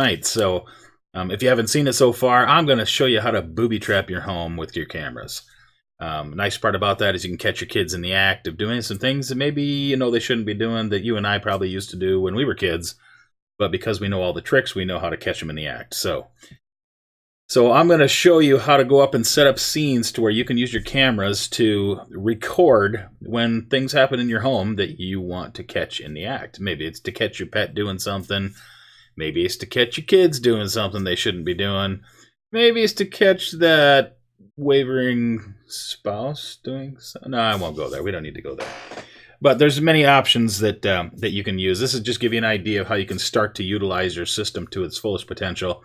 tonight. So if you haven't seen it so far, I'm going to show you how to booby trap your home with your cameras. Nice part about that is you can catch your kids in the act of doing some things that maybe you know they shouldn't be doing, that you and I probably used to do when we were kids. But because we know all the tricks, we know how to catch them in the act. So I'm going to show you how to go up and set up scenes to where you can use your cameras to record when things happen in your home that you want to catch in the act. Maybe it's to catch your pet doing something. Maybe it's to catch your kids doing something they shouldn't be doing. Maybe it's to catch that wavering spouse doing something. No, I won't go there. We don't need to go there. But there's many options that you can use. This is just give you an idea of how you can start to utilize your system to its fullest potential.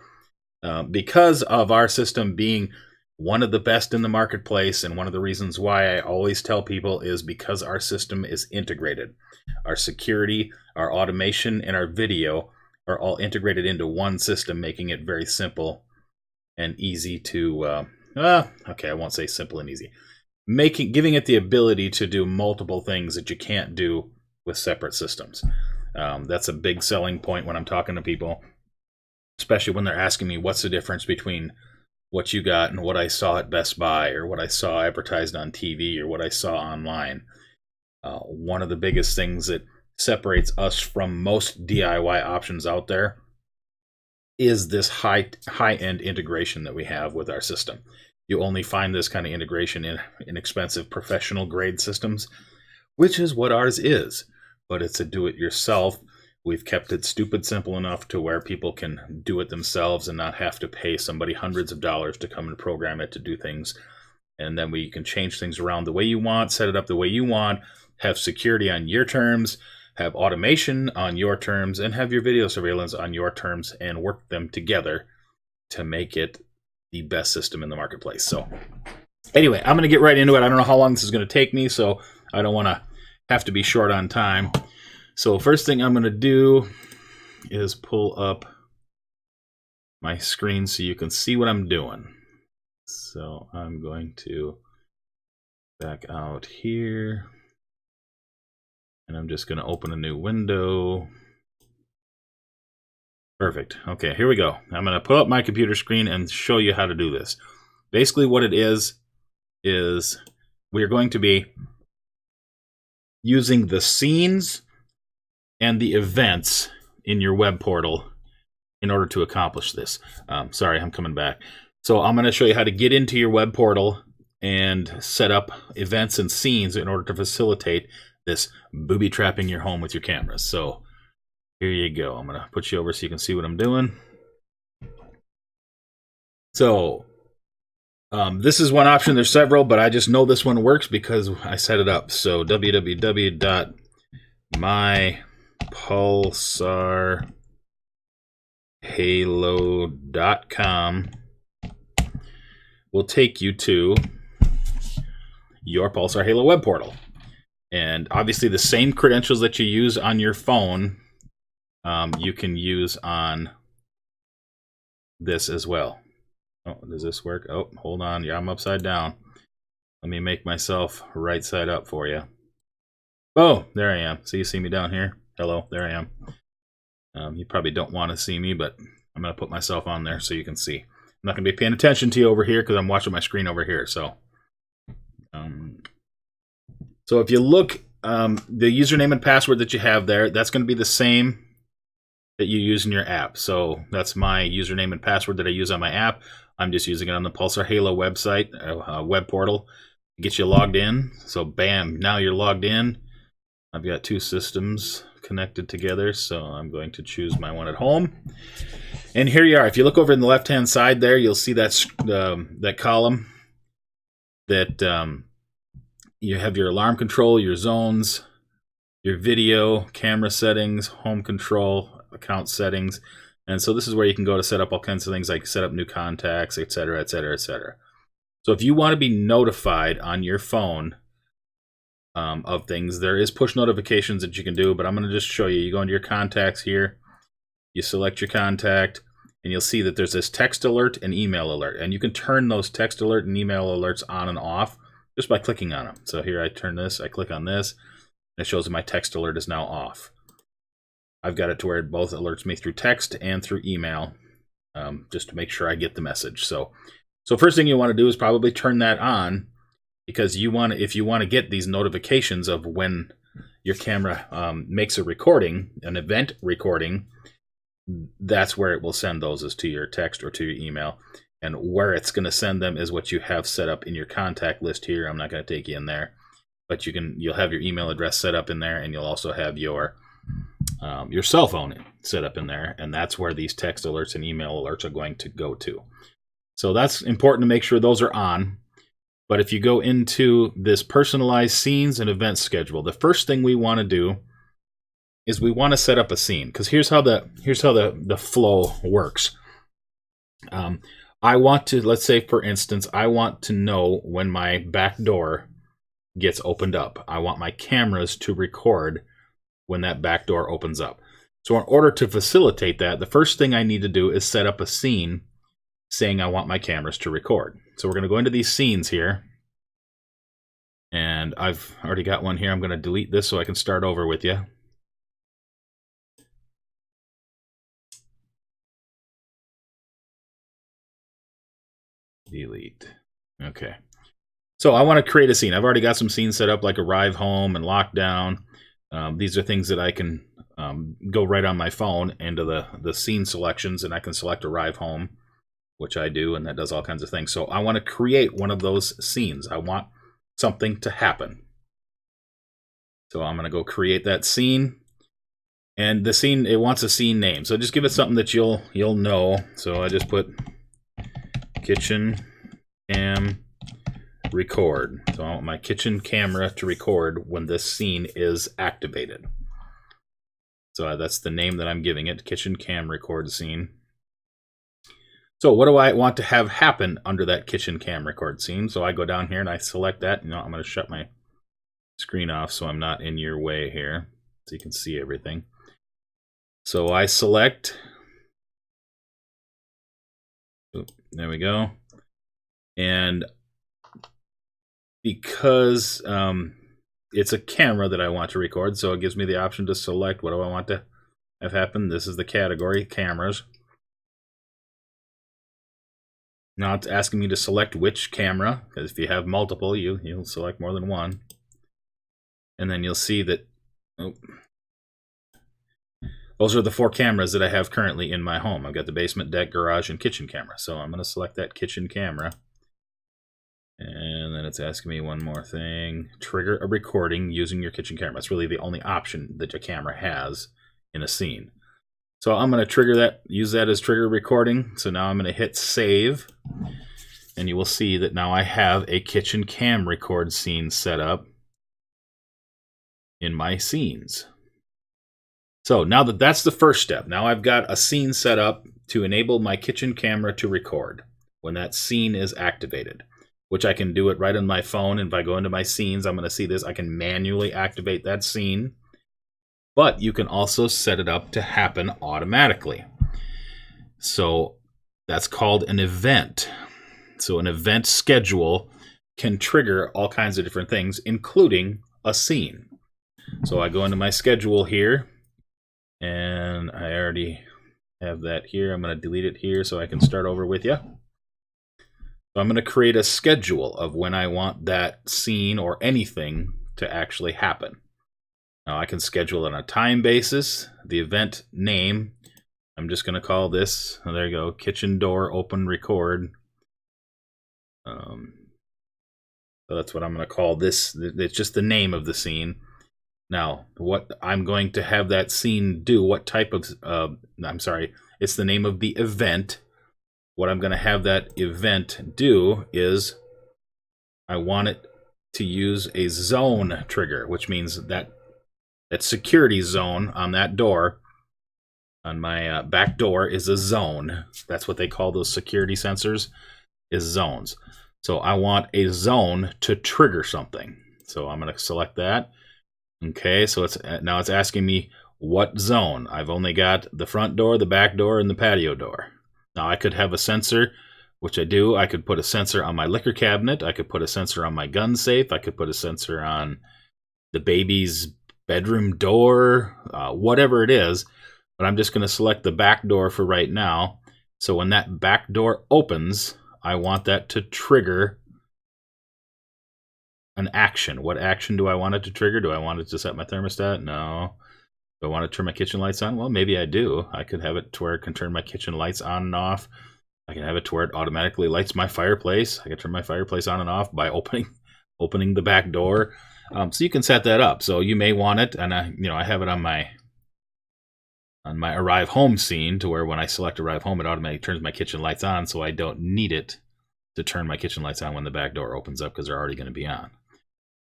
Because of our system being one of the best in the marketplace, and one of the reasons why I always tell people is because our system is integrated. Our security, our automation, and our video are all integrated into one system, making it very simple and easy to, okay, I won't say simple and easy. Giving it the ability to do multiple things that you can't do with separate systems. That's a big selling point when I'm talking to people, especially when they're asking me what's the difference between what you got and what I saw at Best Buy, or what I saw advertised on TV, or what I saw online. One of the biggest things that separates us from most DIY options out there is this high-end integration that we have with our system. You only find this kind of integration in inexpensive professional grade systems, which is what ours is. But it's a do-it-yourself. We've kept it stupid simple enough to where people can do it themselves and not have to pay somebody hundreds of dollars to come and program it to do things. And then we can change things around the way you want, set it up the way you want, have security on your terms, have automation on your terms, and have your video surveillance on your terms, and work them together to make it the best system in the marketplace. So anyway, I'm going to get right into it. I don't know how long this is going to take me, so I don't want to have to be short on time. So first thing I'm going to do is pull up my screen so you can see what I'm doing. So I'm going to back out here, and I'm just going to open a new window. Perfect. Okay, here we go. I'm going to pull up my computer screen and show you how to do this. Basically what it is we're going to be using the scenes and the events in your web portal in order to accomplish this. Sorry, I'm coming back. So I'm going to show you how to get into your web portal and set up events and scenes in order to facilitate this booby trapping your home with your cameras. So here you go. I'm going to put you over so you can see what I'm doing. So this is one option. There's several, but I just know this one works because I set it up. So www.mypulsarhalo.com will take you to your Pulsar Halo web portal. And obviously the same credentials that you use on your phone, you can use on this as well. Oh, does this work? Oh, hold on. Yeah, I'm upside down. Let me make myself right side up for you. Oh, there I am. So you see me down here? Hello, there I am. You probably don't want to see me, but I'm going to put myself on there so you can see. I'm not going to be paying attention to you over here because I'm watching my screen over here. So if you look, the username and password that you have there, that's going to be the same that you use in your app. So that's my username and password that I use on my app. I'm just using it on the Pulsar Halo website, web portal. It gets you logged in. So bam, now you're logged in. I've got two systems connected together, so I'm going to choose my one at home. And here you are. If you look over in the left-hand side there, you'll see that that column that you have your alarm control, your zones, your video, camera settings, home control, account settings. And so this is where you can go to set up all kinds of things like set up new contacts, etc., etc., etc. So if you want to be notified on your phone of things, there is push notifications that you can do, but I'm going to just show you. You go into your contacts here, you select your contact, and you'll see that there's this text alert and email alert. And you can turn those text alert and email alerts on and off just by clicking on them. So here I turn this, I click on this, and it shows that my text alert is now off. I've got it to where it both alerts me through text and through email, just to make sure I get the message. So first thing you want to do is probably turn that on, because if you want to get these notifications of when your camera makes a recording, an event recording, that's where it will send those, is to your text or to your email. And where it's going to send them is what you have set up in your contact list here. I'm not going to take you in there, but you'll have your email address set up in there, and you'll also have your cell phone set up in there, and that's where these text alerts and email alerts are going to go to. So that's important to make sure those are on. But if you go into this personalized scenes and event schedule, the first thing we want to do is we want to set up a scene, because here's how the flow works. I want to, let's say for instance, I want to know when my back door gets opened up. I want my cameras to record when that back door opens up. So in order to facilitate that, the first thing I need to do is set up a scene saying I want my cameras to record. So we're going to go into these scenes here, and I've already got one here. I'm going to delete this so I can start over with you. Delete. Okay. So I want to create a scene. I've already got some scenes set up, like arrive home and lockdown. These are things that I can go right on my phone into the scene selections, and I can select arrive home, which I do, and that does all kinds of things. So I want to create one of those scenes. I want something to happen. So I'm going to go create that scene. And the scene, it wants a scene name. So just give it something that you'll know. So I just put kitchen cam record. So I want my kitchen camera to record when this scene is activated. So that's the name that I'm giving it, kitchen cam record scene. So what do I want to have happen under that kitchen cam record scene? So I go down here and I select that. I'm going to shut my screen off so I'm not in your way here, so you can see everything. So I select, there we go. And because it's a camera that I want to record, so it gives me the option to select what do I want to have happen. This is the category, cameras. Now it's asking me to select which camera, because if you have multiple, you'll select more than one. And then you'll see that those are the 4 cameras that I have currently in my home. I've got the basement, deck, garage, and kitchen camera. So I'm going to select that kitchen camera. And then it's asking me one more thing. Trigger a recording using your kitchen camera. It's really the only option that your camera has in a scene. So I'm going to trigger that, use that as trigger recording. So now I'm going to hit save. And you will see that now I have a kitchen cam record scene set up in my scenes. So now that's the first step. Now I've got a scene set up to enable my kitchen camera to record when that scene is activated, which I can do it right on my phone. And if I go into my scenes, I'm going to see this. I can manually activate that scene, but you can also set it up to happen automatically. So that's called an event. So an event schedule can trigger all kinds of different things, including a scene. So I go into my schedule here, and I already have that here. I'm going to delete it here so I can start over with you. So I'm going to create a schedule of when I want that scene or anything to actually happen. Now I can schedule it on a time basis. The event name, I'm just going to call this, oh, there you go, kitchen door open record. So that's what I'm going to call this. It's just the name of the scene. Now, what I'm going to have that scene do, what type of, it's the name of the event. What I'm going to have that event do is I want it to use a zone trigger, which means that security zone on that door, on my back door, is a zone. That's what they call those security sensors, is zones. So I want a zone to trigger something. So I'm going to select that. Okay, so now it's asking me what zone. I've only got the front door, the back door, and the patio door. Now I could have a sensor, which I do. I could put a sensor on my liquor cabinet. I could put a sensor on my gun safe. I could put a sensor on the baby's bedroom door, whatever it is. But I'm just going to select the back door for right now. So when that back door opens, I want that to trigger an action. What action do I want it to trigger? Do I want it to set my thermostat? No. Do I want to turn my kitchen lights on? Well, maybe I do. I could have it to where it can turn my kitchen lights on and off. I can have it to where it automatically lights my fireplace. I can turn my fireplace on and off by opening the back door. So you can set that up. So you may want it, and I have it on my arrive home scene to where when I select arrive home, it automatically turns my kitchen lights on, so I don't need it to turn my kitchen lights on when the back door opens up because they're already going to be on.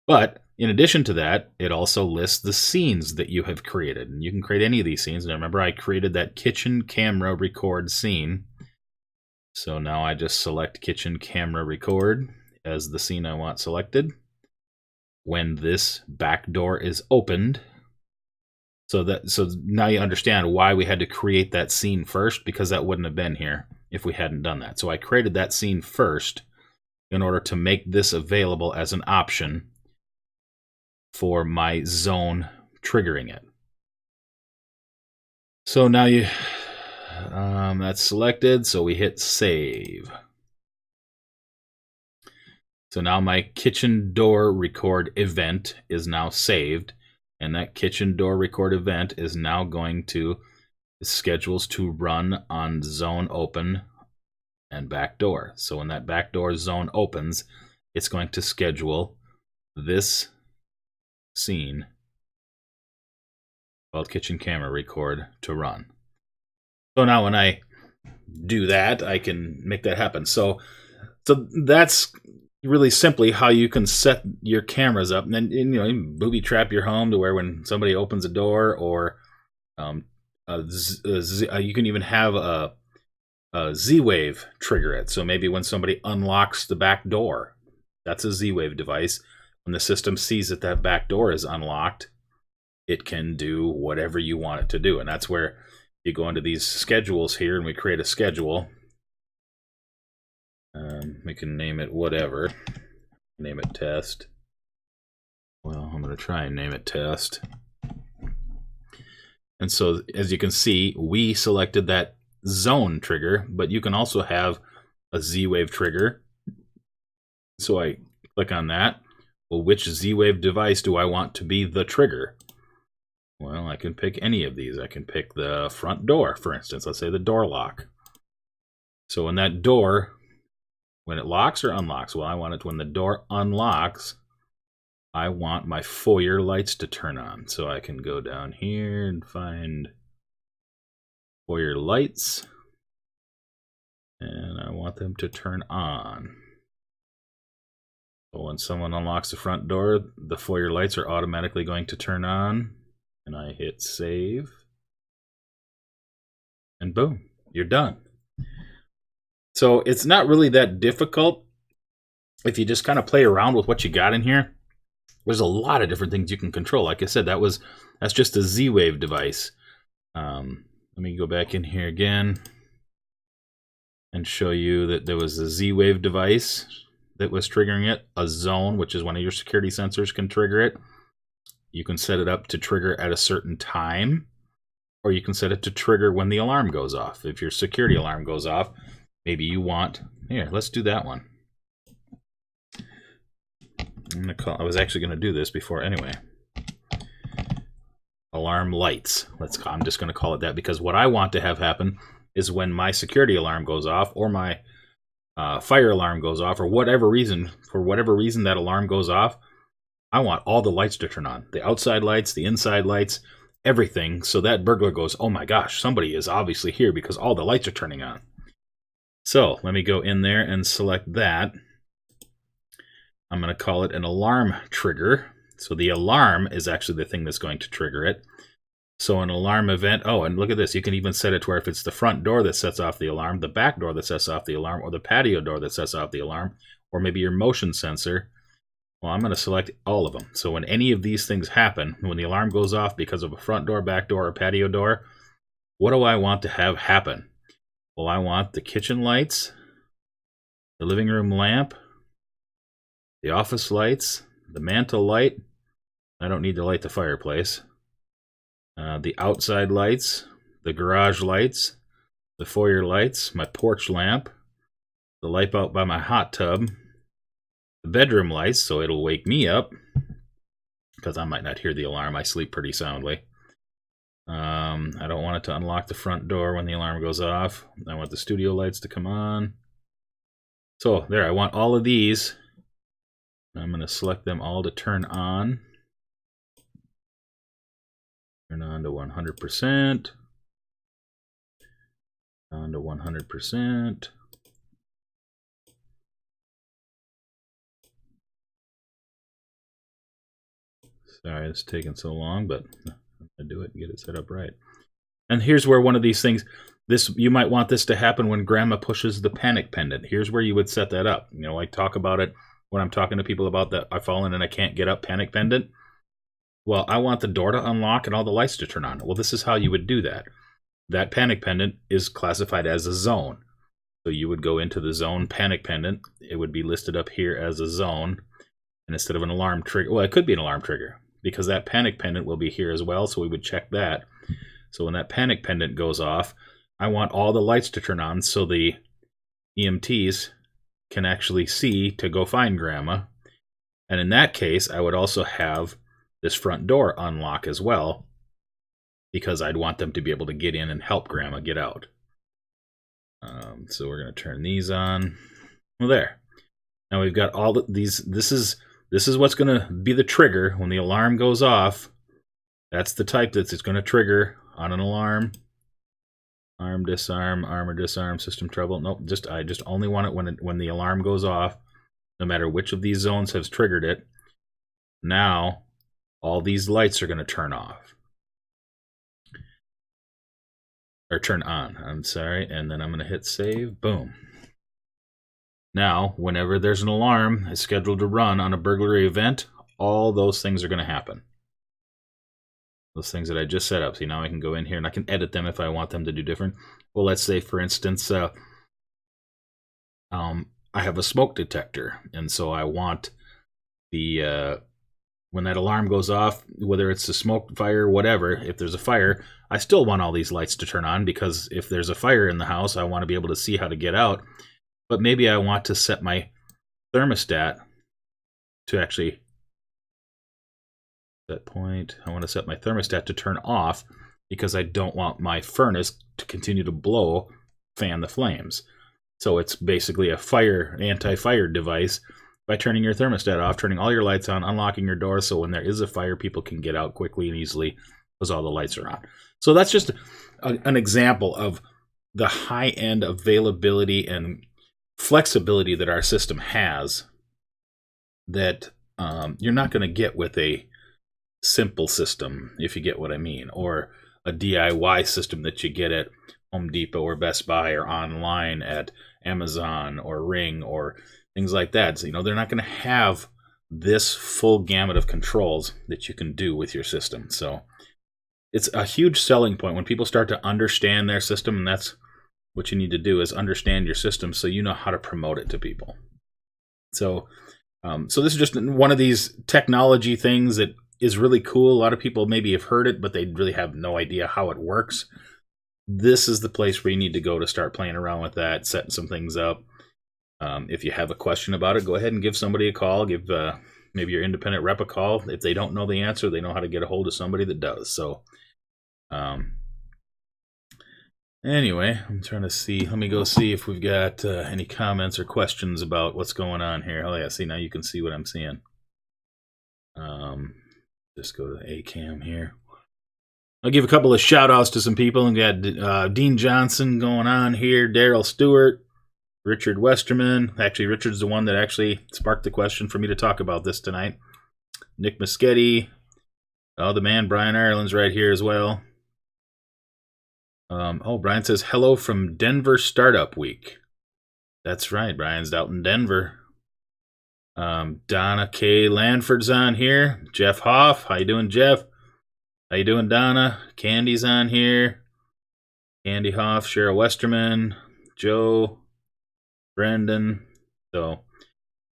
But in addition to that, it also lists the scenes that you have created. And you can create any of these scenes. Now remember, I created that kitchen camera record scene. So now I just select kitchen camera record as the scene I want selected. When this back door is opened, so now you understand why we had to create that scene first, because that wouldn't have been here if we hadn't done that. So I created that scene first in order to make this available as an option for my zone triggering it. So now that's selected, so we hit save. So now my kitchen door record event is now saved, and that kitchen door record event is now going to schedules to run on zone open and back door. So when that back door zone opens, it's going to schedule this scene called kitchen camera record to run. So now when I do that, I can make that happen. So that's really simply how you can set your cameras up, and then booby trap your home to where when somebody opens a door, or you can even have a Z-Wave trigger it. So maybe when somebody unlocks the back door, that's a Z-Wave device. When the system sees that that back door is unlocked, it can do whatever you want it to do. And that's where you go into these schedules here, and we create a schedule. We can name it whatever. Name it test. Well, I'm going to try and name it test. And so, as you can see, we selected that zone trigger, but you can also have a Z-Wave trigger. So I click on that. Well, which Z-Wave device do I want to be the trigger? Well, I can pick any of these. I can pick the front door, for instance. Let's say the door lock. So when that door, when it locks or unlocks, well, I want it when the door unlocks, I want my foyer lights to turn on. So I can go down here and find foyer lights, and I want them to turn on. So when someone unlocks the front door, the foyer lights are automatically going to turn on, and I hit save, and boom, you're done. So it's not really that difficult if you just kind of play around with what you got in here. There's a lot of different things you can control. Like I said, that's just a Z-Wave device. Let me go back in here again and show you that there was a Z-Wave device that was triggering it. A zone, which is one of your security sensors, can trigger it. You can set it up to trigger at a certain time, or you can set it to trigger when the alarm goes off. If your security alarm goes off, maybe you want, here, let's do that one. I was actually going to do this before anyway. Alarm lights. I'm just going to call it that, because what I want to have happen is when my security alarm goes off, or my fire alarm goes off, or whatever reason, for whatever reason that alarm goes off, I want all the lights to turn on. The outside lights, the inside lights, everything. So that burglar goes, oh my gosh, somebody is obviously here because all the lights are turning on. So let me go in there and select that. I'm going to call it an alarm trigger. So the alarm is actually the thing that's going to trigger it. So an alarm event, oh, and look at this. You can even set it to where if it's the front door that sets off the alarm, the back door that sets off the alarm, or the patio door that sets off the alarm, or maybe your motion sensor. Well, I'm going to select all of them. So when any of these things happen, when the alarm goes off because of a front door, back door, or patio door, what do I want to have happen? Well, I want the kitchen lights, the living room lamp, the office lights, the mantle light, I don't need to light the fireplace. The outside lights, the garage lights, the foyer lights, my porch lamp, the light out by my hot tub, the bedroom lights, so it'll wake me up, because I might not hear the alarm. I sleep pretty soundly. I don't want it to unlock the front door when the alarm goes off. I want the studio lights to come on. So there, I want all of these. I'm going to select them all to turn on. Turn on to 100%. On to 100%. Sorry, it's taking so long, but I'm going to do it and get it set up right. And here's where one of these things, you might want this to happen when grandma pushes the panic pendant. Here's where you would set that up. You know, I talk about it when I'm talking to people about that I've fallen and I can't get up panic pendant. Well, I want the door to unlock and all the lights to turn on. Well, this is how you would do that. That panic pendant is classified as a zone. So you would go into the zone panic pendant. It would be listed up here as a zone. And instead of an alarm trigger, well, it could be an alarm trigger because that panic pendant will be here as well. So we would check that. So when that panic pendant goes off, I want all the lights to turn on so the EMTs can actually see to go find grandma. And in that case, I would also have this front door unlock as well, because I'd want them to be able to get in and help grandma get out. So we're going to turn these on. Well, there. Now we've got all these. This is what's going to be the trigger when the alarm goes off. That's the type that it's going to trigger on an alarm. Arm, disarm, armor, disarm, system trouble. Nope, I just only want it when the alarm goes off, no matter which of these zones has triggered it. Now, all these lights are going to turn off. Or turn on, I'm sorry. And then I'm going to hit save. Boom. Now, whenever there's an alarm is scheduled to run on a burglary event, all those things are going to happen. Those things that I just set up. See, now I can go in here and I can edit them if I want them to do different. Well, let's say, for instance, I have a smoke detector. And so I want the, when that alarm goes off, whether it's a smoke, fire, whatever, if there's a fire, I still want all these lights to turn on, because if there's a fire in the house, I want to be able to see how to get out. But maybe I want to set my thermostat to actually... that point, I want to set my thermostat to turn off because I don't want my furnace to continue to blow, fan the flames. So it's basically a anti-fire device by turning your thermostat off, turning all your lights on, unlocking your door, so when there is a fire, people can get out quickly and easily because all the lights are on. So that's just an example of the high-end availability and flexibility that our system has that you're not going to get with a simple system, if you get what I mean, or a DIY system that you get at Home Depot or Best Buy or online at Amazon or Ring or things like that. So, they're not going to have this full gamut of controls that you can do with your system. So it's a huge selling point when people start to understand their system, and that's what you need to do, is understand your system so you know how to promote it to people. So this is just one of these technology things that is really cool. A lot of people maybe have heard it, but they really have no idea how it works. This is the place where you need to go to start playing around with that, setting some things up. If you have a question about it, go ahead and give somebody a call. Give maybe your independent rep a call. If they don't know the answer, they know how to get a hold of somebody that does. So anyway, I'm trying to see. Let me go see if we've got any comments or questions about what's going on here. Oh yeah, see, now you can see what I'm seeing. Just go to the ACAM here. I'll give a couple of shout outs to some people. We got Dean Johnson going on here, Daryl Stewart, Richard Westerman. Actually, Richard's the one that actually sparked the question for me to talk about this tonight. Nick Muschetti. Oh, the man, Brian Ireland's right here as well. Brian says, hello from Denver Startup Week. That's right, Brian's out in Denver. Donna K. Lanford's on here. Jeff Hoff. How you doing, Jeff? How you doing, Donna? Candy's on here. Candy Hoff, Cheryl Westerman, Joe, Brendan. So,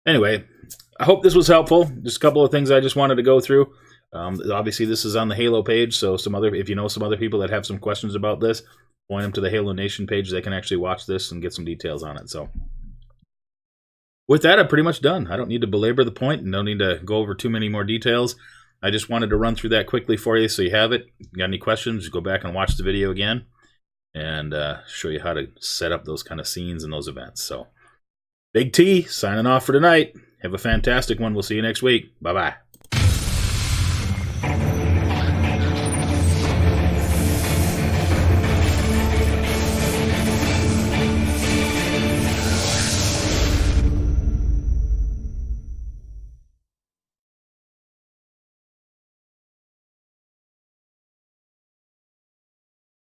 anyway, I hope this was helpful. Just a couple of things I just wanted to go through. Obviously, this is on the Halo page, so if you know some other people that have some questions about this, point them to the Halo Nation page. They can actually watch this and get some details on it. So with that, I'm pretty much done. I don't need to belabor the point and don't need to go over too many more details. I just wanted to run through that quickly for you so you have it. If you got any questions, go back and watch the video again and show you how to set up those kind of scenes and those events. So Big T signing off for tonight. Have a fantastic one. We'll see you next week. Bye-bye.